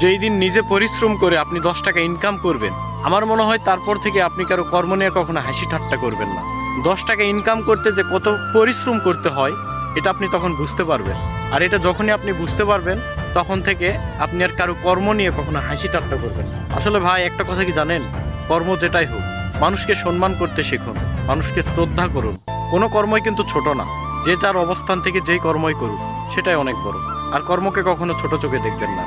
যেই দিন নিজে পরিশ্রম করে আপনি 10 টাকা ইনকাম করবেন, আমার মনে হয় তারপর থেকে আপনি কারো কর্ম নিয়ে কখনো হাসি ঠাট্টা করবেন না। 10 টাকা ইনকাম করতে যে কত পরিশ্রম করতে হয় এটা আপনি তখন বুঝতে পারবেন। আর এটা যখনই আপনি বুঝতে পারবেন তখন থেকে আপনি আর কারো কর্ম নিয়ে কখনো হাসি ঠাট্টা করবেন না। আসলে ভাই একটা কথা কি জানেন, কর্ম যেটাই হোক, মানুষকে সম্মান করতে শিখুন, মানুষকে শ্রদ্ধা করুন। কোনো কর্মই কিন্তু ছোট না, যে যার অবস্থান থেকে যেই কর্মই করুক সেটাই অনেক বড়। আর কর্মকে কখনো ছোট চোখে দেখবেন না।